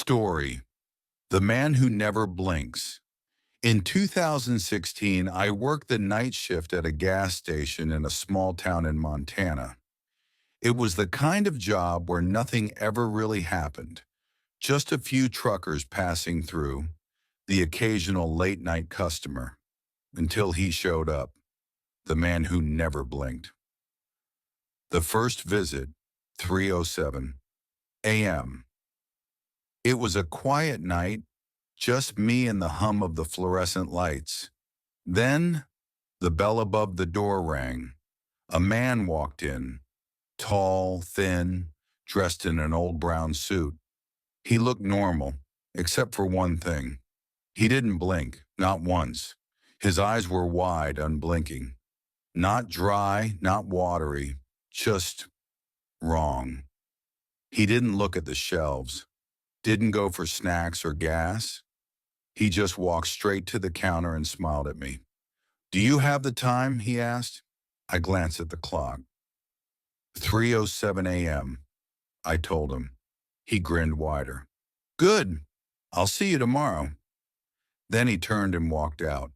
Story: The Man Who Never Blinks. In 2016, I worked the night shift at a gas station in a small town in Montana. It was the kind of job where nothing ever really happened, just a few truckers passing through, the occasional late-night customer, until he showed up, the man who never blinked. The first visit, 3:07 a.m. It was a quiet night, just me and the hum of the fluorescent lights. Then, the bell above the door rang. A man walked in, tall, thin, dressed in an old brown suit. He looked normal, except for one thing. He didn't blink, not once. His eyes were wide, unblinking. Not dry, not watery, just wrong. He didn't look at the shelves, didn't go for snacks or gas. He just walked straight to the counter and smiled at me. "Do you have the time?" he asked. I glanced at the clock. 3:07 a.m., I told him. He grinned wider. "Good. I'll see you tomorrow." Then he turned and walked out.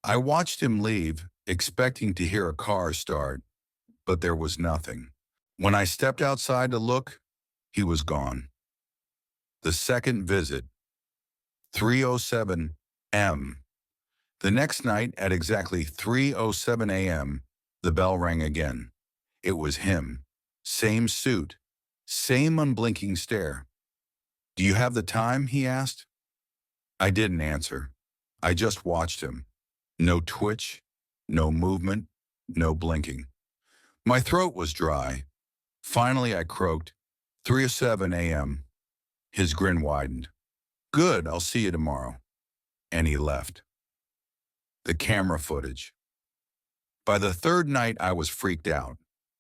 I watched him leave, expecting to hear a car start, but there was nothing. When I stepped outside to look, he was gone. The second visit, 3:07 m. The next night at exactly 3:07 a.m., the bell rang again. It was him. Same suit, same unblinking stare. "Do you have the time?" he asked. I didn't answer. I just watched him. No twitch, no movement, no blinking. My throat was dry. Finally, I croaked, 3:07 a.m. His grin widened. "Good, I'll see you tomorrow." And he left. The camera footage. By the third night, I was freaked out.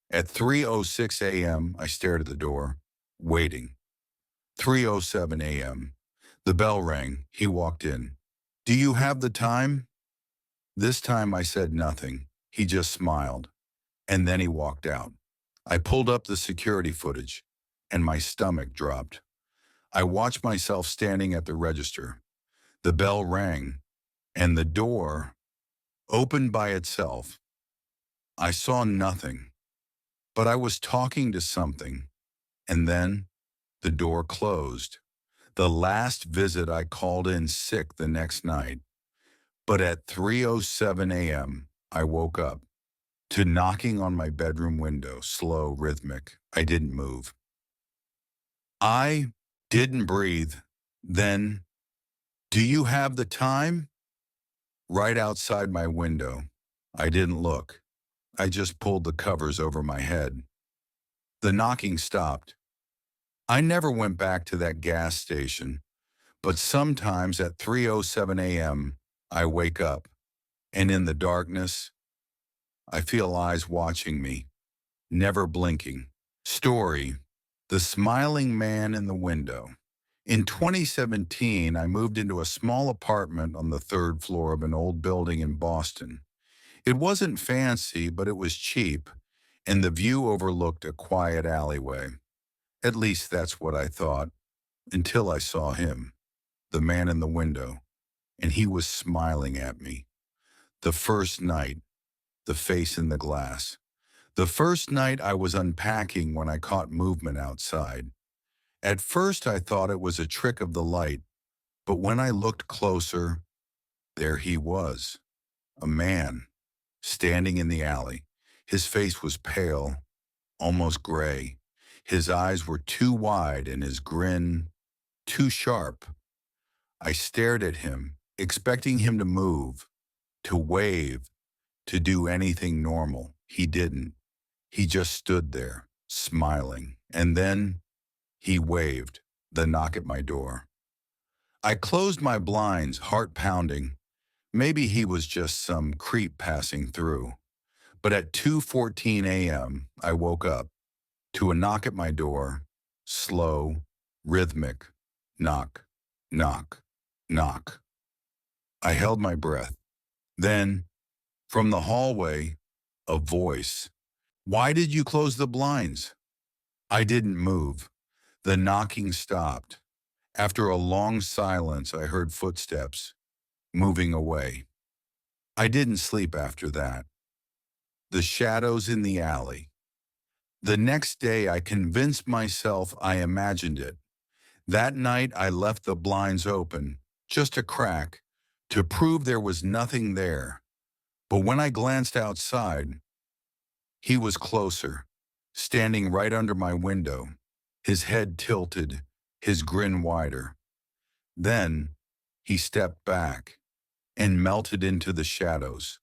At 3:06 a.m., I stared at the door, waiting. 3:07 a.m. The bell rang. He walked in. "Do you have the time?" This time I said nothing. He just smiled. And then he walked out. I pulled up the security footage, and my stomach dropped. I watched myself standing at the register. The bell rang, and the door opened by itself. I saw nothing, but I was talking to something, and then the door closed. The last visit, I called in sick the next night, but at 3:07 a.m., I woke up to knocking on my bedroom window, slow, rhythmic. I didn't move. I didn't breathe. Then, "Do you have the time?" Right outside my window. I didn't look. I just pulled the covers over my head. The knocking stopped. I never went back to that gas station, but sometimes at 3:07 a.m., I wake up, and in the darkness, I feel eyes watching me, never blinking. Story: The Smiling Man in the Window. In 2017, I moved into a small apartment on the third floor of an old building in Boston. It wasn't fancy, but it was cheap, and the view overlooked a quiet alleyway. At least that's what I thought, until I saw him, the man in the window, and he was smiling at me. The first night, the face in the glass. The first night I was unpacking when I caught movement outside. At first I thought it was a trick of the light, but when I looked closer, there he was, a man, standing in the alley. His face was pale, almost gray. His eyes were too wide and his grin too sharp. I stared at him, expecting him to move, to wave, to do anything normal. He didn't. He just stood there, smiling. And then he waved, the knock at my door. I closed my blinds, heart pounding. Maybe he was just some creep passing through. But at 2:14 a.m., I woke up to a knock at my door, slow, rhythmic, knock, knock, knock. I held my breath. Then, from the hallway, a voice. "Why did you close the blinds?" I didn't move. The knocking stopped, After a long silence, I heard footsteps moving away. I didn't sleep after that. The shadows in the alley. The next day, I convinced myself I imagined it. That night, I left the blinds open, just a crack, to prove there was nothing there. But when I glanced outside, he was closer, standing right under my window, his head tilted, his grin wider. Then, he stepped back and melted into the shadows,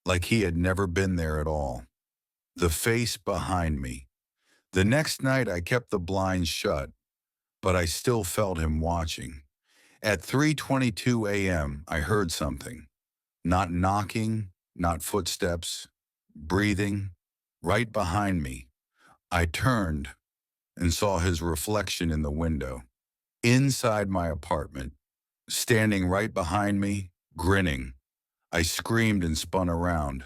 like he had never been there at all. The face behind me. The next night, I kept the blinds shut, but I still felt him watching. At 3:22 a.m., I heard something. Not knocking, not footsteps, breathing, right behind me. I turned and saw his reflection in the window, inside my apartment, standing right behind me, grinning. I screamed and spun around,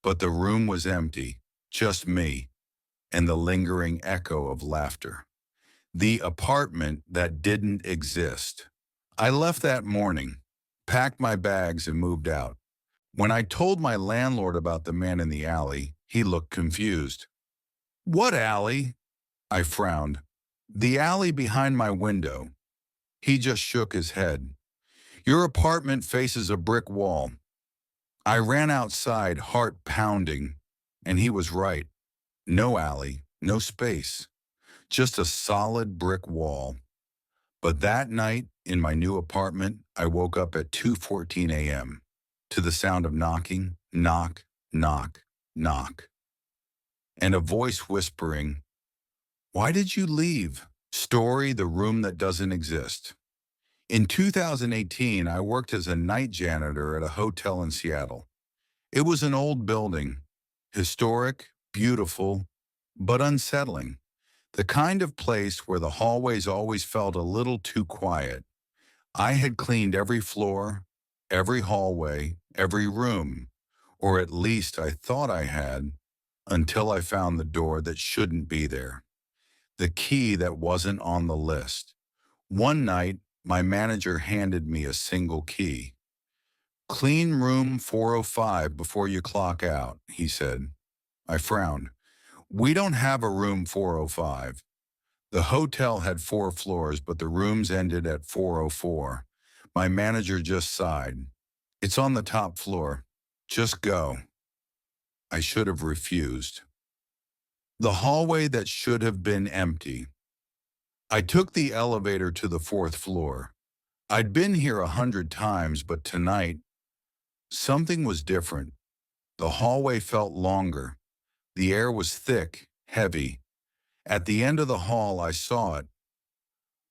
but the room was empty, just me, and the lingering echo of laughter. The apartment that didn't exist. I left that morning, packed my bags, and moved out. When I told my landlord about the man in the alley, he looked confused. "What alley?" I frowned. "The alley behind my window." He just shook his head. "Your apartment faces a brick wall." I ran outside, heart pounding, and he was right. No alley, no space, just a solid brick wall. But that night, in my new apartment, I woke up at 2:14 a.m. to the sound of knocking, knock, knock, knock, and a voice whispering, "Why did you leave?" Story: The Room That Doesn't Exist. In 2018, I worked as a night janitor at a hotel in Seattle. It was an old building, historic, beautiful, but unsettling. The kind of place where the hallways always felt a little too quiet. I had cleaned every floor, every hallway, every room, or at least I thought I had, until I found the door that shouldn't be there, the key that wasn't on the list. One night, my manager handed me a single key. "Clean room 405 before you clock out," he said. I frowned. "We don't have a room 405. The hotel had 4 floors, but the rooms ended at 404. My manager just sighed. "It's on the top floor. Just go." I should have refused. The hallway that should have been empty. I took the elevator to the 4th floor. I'd been here 100 times, but tonight, something was different. The hallway felt longer. The air was thick, heavy. At the end of the hall, I saw it.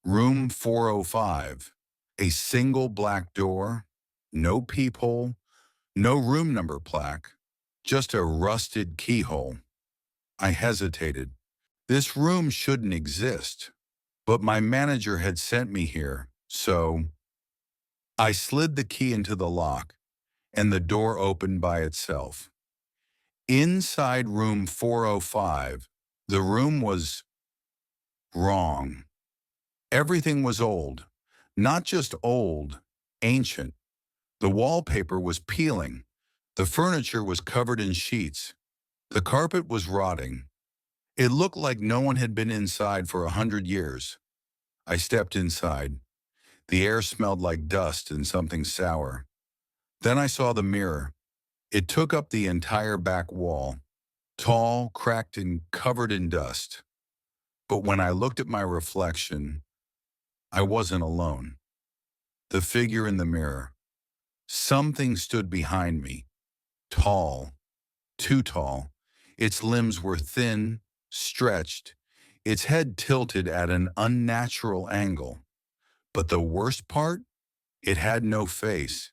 Room 405. A single black door, no peephole, no room number plaque, just a rusted keyhole. I hesitated. This room shouldn't exist, but my manager had sent me here, so I slid the key into the lock, and the door opened by itself. Inside room 405, the room was wrong. Everything was old, not just old, ancient. The wallpaper was peeling. The furniture was covered in sheets. The carpet was rotting. It looked like no one had been inside for 100 years. I stepped inside. The air smelled like dust and something sour. Then I saw the mirror. It took up the entire back wall, tall, cracked, and covered in dust. But when I looked at my reflection, I wasn't alone. The figure in the mirror. Something stood behind me, tall, too tall. Its limbs were thin, stretched, its head tilted at an unnatural angle. But the worst part? It had no face,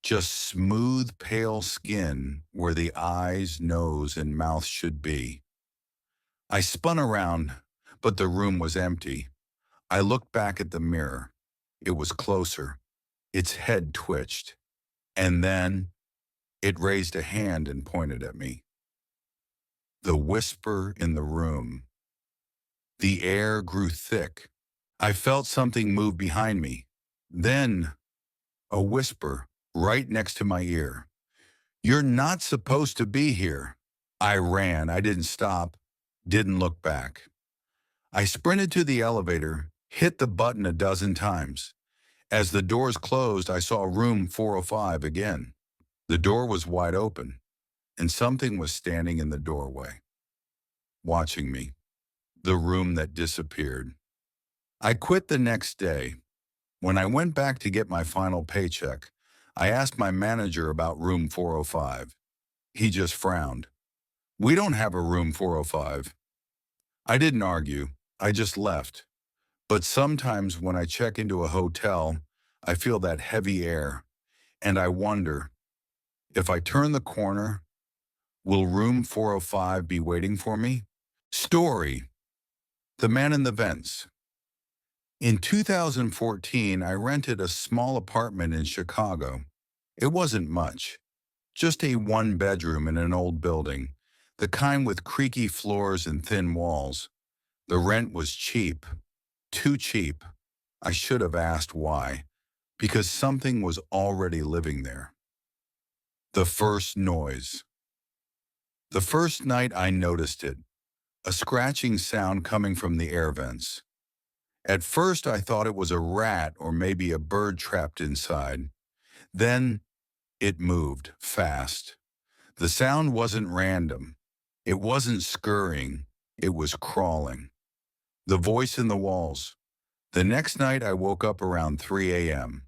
just smooth, pale skin where the eyes, nose, and mouth should be. I spun around, but the room was empty. I looked back at the mirror. It was closer. Its head twitched. And then it raised a hand and pointed at me. The whisper in the room. The air grew thick. I felt something move behind me. Then, a whisper right next to my ear. "You're not supposed to be here." I ran. I didn't stop, didn't look back. I sprinted to the elevator, hit the button a dozen times. As the doors closed, I saw room 405 again. The door was wide open, and something was standing in the doorway, watching me. The room that disappeared. I quit the next day. When I went back to get my final paycheck, I asked my manager about room 405. He just frowned. "We don't have a room 405. I didn't argue. I just left. But sometimes when I check into a hotel, I feel that heavy air, and I wonder, if I turn the corner, will room 405 be waiting for me? Story: The Man in the Vents. In 2014, I rented a small apartment in Chicago. It wasn't much, just a one-bedroom in an old building, the kind with creaky floors and thin walls. The rent was cheap, too cheap. I should have asked why, because something was already living there. The first noise. The first night I noticed it, a scratching sound coming from the air vents. At first I thought it was a rat or maybe a bird trapped inside. Then it moved fast. The sound wasn't random. It wasn't scurrying. It was crawling. The voice in the walls. The next night I woke up around 3 a.m.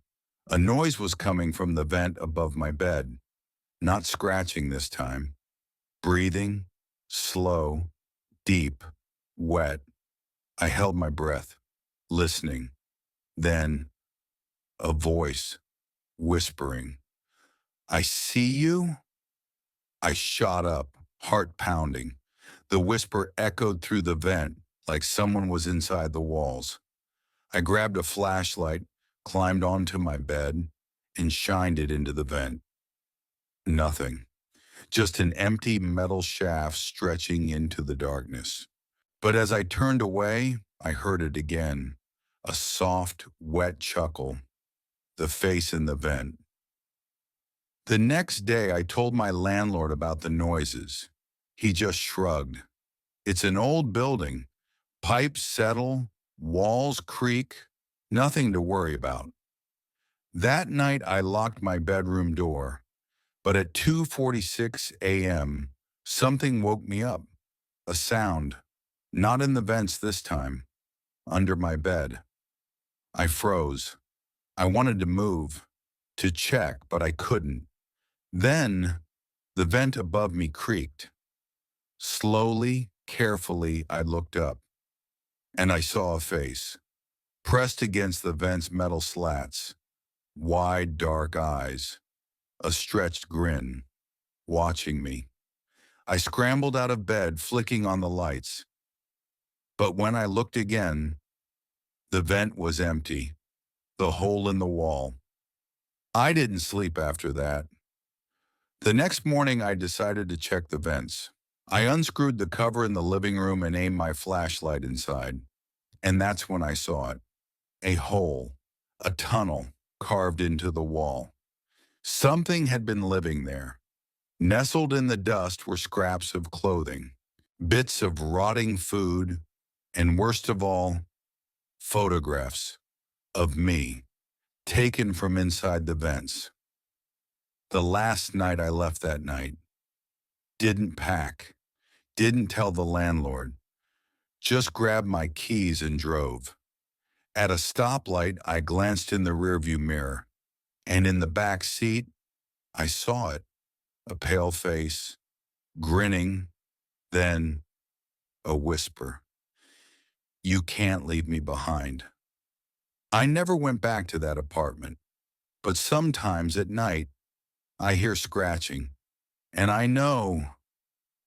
A noise was coming from the vent above my bed. Not scratching this time. Breathing. Slow. Deep. Wet. I held my breath, listening. Then, a voice, whispering, "I see you?" I shot up, heart pounding. The whisper echoed through the vent like someone was inside the walls. I grabbed a flashlight, climbed onto my bed, and shined it into the vent. Nothing. Just an empty metal shaft stretching into the darkness. But as I turned away, I heard it again. A soft, wet chuckle. The face in the vent. The next day, I told my landlord about the noises. He just shrugged. "It's an old building. Pipes settle, walls creak, nothing to worry about." That night, I locked my bedroom door, but at 2:46 a.m., something woke me up. A sound, not in the vents this time, under my bed. I froze. I wanted to move, to check, but I couldn't. Then, the vent above me creaked. Slowly, carefully, I looked up, and I saw a face, pressed against the vent's metal slats, wide, dark eyes, a stretched grin, watching me. I scrambled out of bed, flicking on the lights. But when I looked again, the vent was empty, the hole in the wall. I didn't sleep after that. The next morning, I decided to check the vents. I unscrewed the cover in the living room and aimed my flashlight inside. And that's when I saw it. A hole, a tunnel carved into the wall. Something had been living there. Nestled in the dust were scraps of clothing, bits of rotting food, and worst of all, photographs of me, taken from inside the vents. The last night I left that night. Didn't pack. Didn't tell the landlord. Just grabbed my keys and drove. At a stoplight, I glanced in the rearview mirror, and in the back seat, I saw it. A pale face, grinning, then a whisper. "You can't leave me behind." I never went back to that apartment, but sometimes at night, I hear scratching, and I know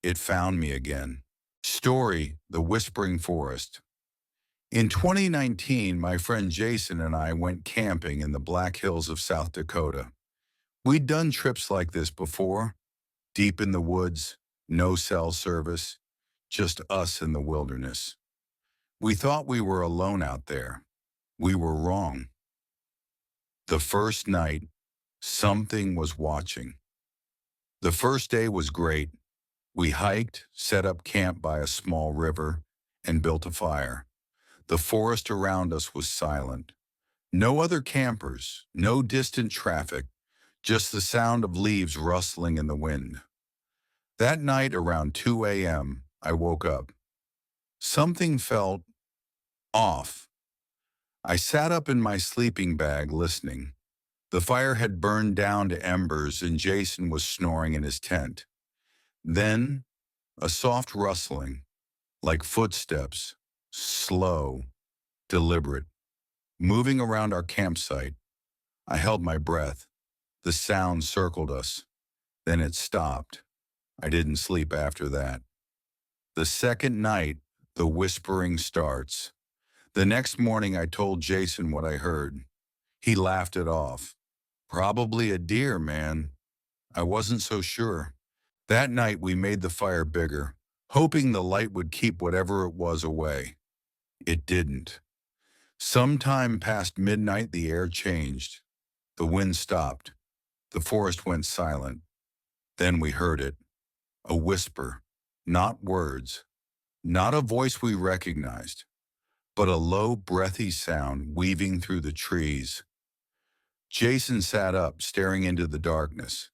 it found me again. Story: The Whispering Forest. In 2019, my friend Jason and I went camping in the Black Hills of South Dakota. We'd done trips like this before, deep in the woods, no cell service, just us in the wilderness. We thought we were alone out there. We were wrong. The first night, something was watching. The first day was great. We hiked, set up camp by a small river, and built a fire. The forest around us was silent. No other campers, no distant traffic, just the sound of leaves rustling in the wind. That night around 2 a.m., I woke up. Something felt off. I sat up in my sleeping bag listening. The fire had burned down to embers and Jason was snoring in his tent. Then, a soft rustling, like footsteps, slow, deliberate, moving around our campsite. I held my breath. The sound circled us. Then it stopped. I didn't sleep after that. The second night, the whispering starts. The next morning, I told Jason what I heard. He laughed it off. Probably a deer, man. I wasn't so sure. That night, we made the fire bigger, hoping the light would keep whatever it was away. It didn't. Sometime past midnight, the air changed. The wind stopped. The forest went silent. Then we heard it. A whisper. Not words. Not a voice we recognized, but a low, breathy sound weaving through the trees. Jason sat up, staring into the darkness.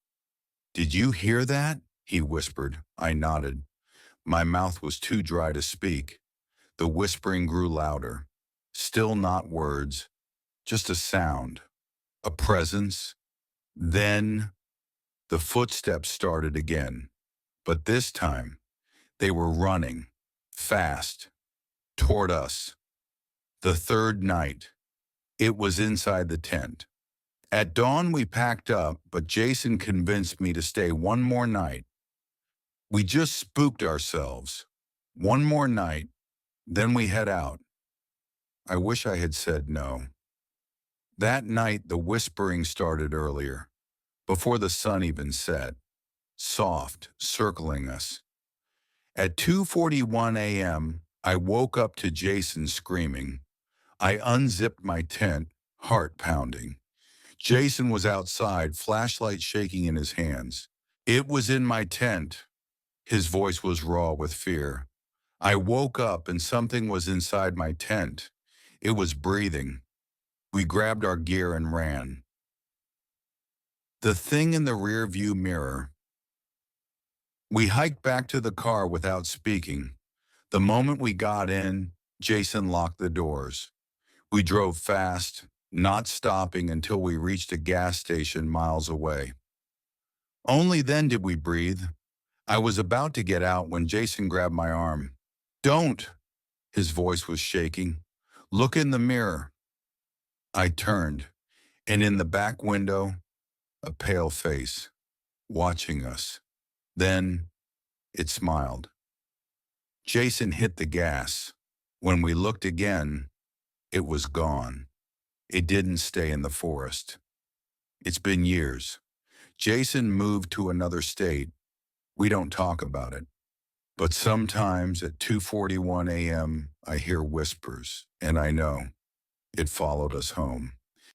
"Did you hear that?" he whispered. I nodded. My mouth was too dry to speak. The whispering grew louder. Still not words, just a sound, a presence. Then the footsteps started again, but this time they were running, fast, toward us. The third night, it was inside the tent. At dawn, we packed up, but Jason convinced me to stay one more night. We just spooked ourselves. One more night, then we head out. I wish I had said no. That night, the whispering started earlier, before the sun even set, soft, circling us. At 2:41 a.m., I woke up to Jason screaming. I unzipped my tent, heart pounding. Jason was outside, flashlight shaking in his hands. "It was in my tent." His voice was raw with fear. I woke up and something was inside my tent. It was breathing. We grabbed our gear and ran. The thing in the rear-view mirror. We hiked back to the car without speaking. The moment we got in, Jason locked the doors. We drove fast, not stopping until we reached a gas station miles away. Only then did we breathe. I was about to get out when Jason grabbed my arm. "Don't!" His voice was shaking. "Look in the mirror." I turned, and in the back window, a pale face, watching us. Then it smiled. Jason hit the gas. When we looked again, it was gone. It didn't stay in the forest. It's been years. Jason moved to another state. We don't talk about it. But sometimes at 2:41 a.m., I hear whispers, and I know it followed us home.